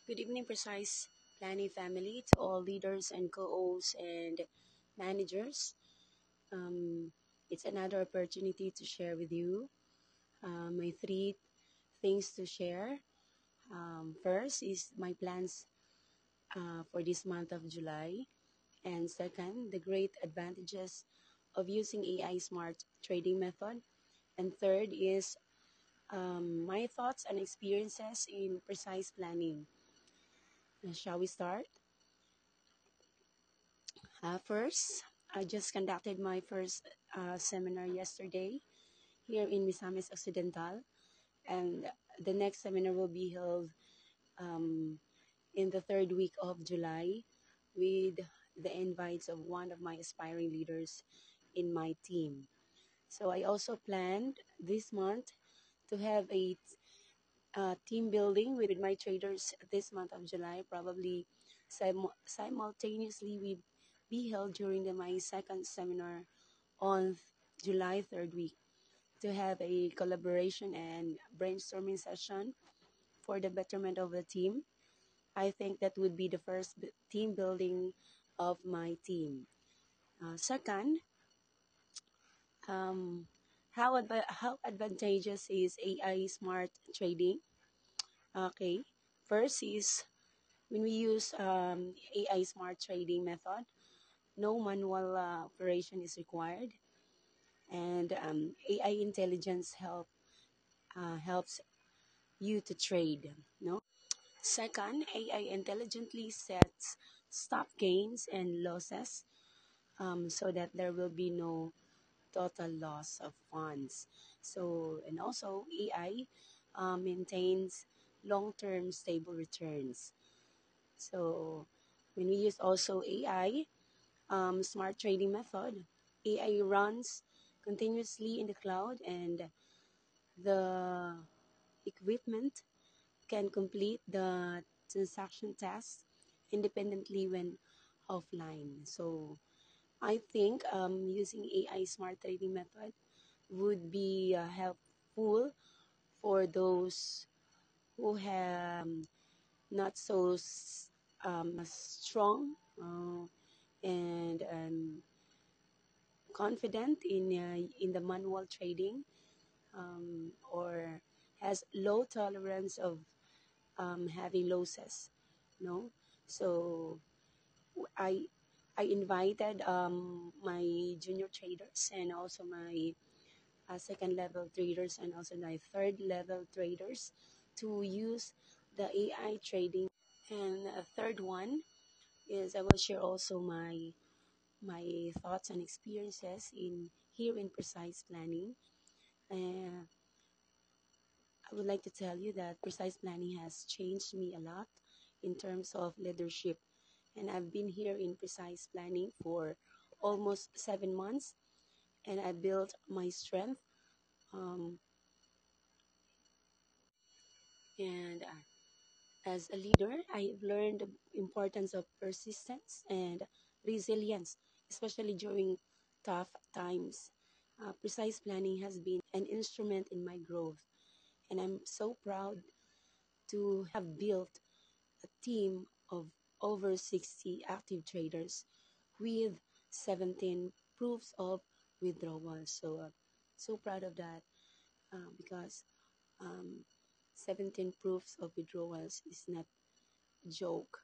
Good evening, Precise Planning family, to all leaders and co-ops and managers. Um, it's another opportunity to share with you my three things to share. First is my plans for this month of July, and second, the great advantages of using AI smart trading method, and third is my thoughts and experiences in precise planning. Shall we start? First, I just conducted my first seminar yesterday here in Misamis Occidental, and the next seminar will be held um, in the third week of July with the invites of one of my aspiring leaders in my team. So I also planned this month to have a team building with my traders this month of July, probably simultaneously we be held during my second seminar on July 3rd week to have a collaboration and brainstorming session for the betterment of the team. I think that would be the first team building of my team. Second, um, how advantageous is AI smart trading? Okay, first is when we use AI smart trading method, no manual operation is required, and AI intelligence helps you to trade. No. Second, AI intelligently sets stop gains and losses so that there will be no total loss of funds. So and also AI maintains long-term stable returns. So when we use also AI, smart trading method, AI runs continuously in the cloud, and the equipment can complete the transaction tasks independently when offline. So I think using AI smart trading method would be helpful for those who have not so strong and confident in the manual trading or has low tolerance of having losses. No, so I I invited my junior traders and also my second level traders and also my third level traders to use the AI trading. And a third one is I will share also my thoughts and experiences in here in precise planning. Uh, I would like to tell you that precise planning has changed me a lot in terms of leadership, and I've been here in precise planning for almost 7 months, and I built my strength. Um, and As a leader, I've learned the importance of persistence and resilience, especially during tough times. Precise planning has been an instrument in my growth, and I'm so proud to have built a team of over 60 active traders with 17 proofs of withdrawal. So proud of that because um, 17 proofs of withdrawals is not a joke.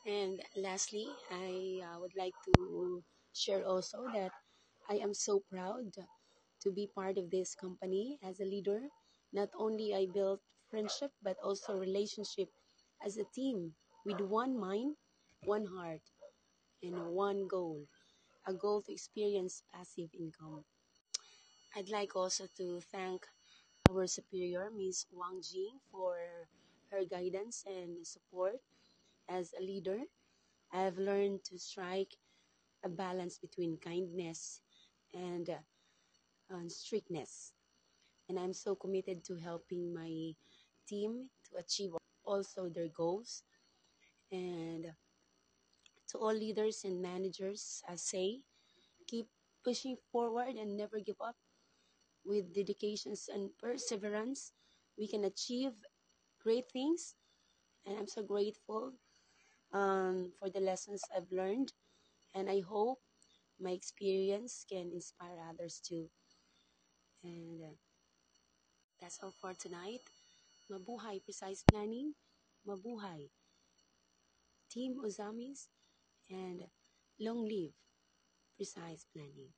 And lastly, I would like to share also that I am so proud to be part of this company as a leader. Not only I built friendship, but also relationship as a team with one mind, one heart, and one goal, a goal to experience passive income. I'd like also to thank our superior, Ms. Wang Jing, for her guidance and support as a leader. I've learned to strike a balance between kindness and strictness. And I'm so committed to helping my team to achieve also their goals. And to all leaders and managers, I say, keep pushing forward and never give up. With dedications and perseverance, we can achieve great things And I'm so grateful for the lessons I've learned. And I hope my experience can inspire others too. And that's all for tonight. Mabuhay Precise Planning. Mabuhay Team Ozamis. And long live Precise Planning.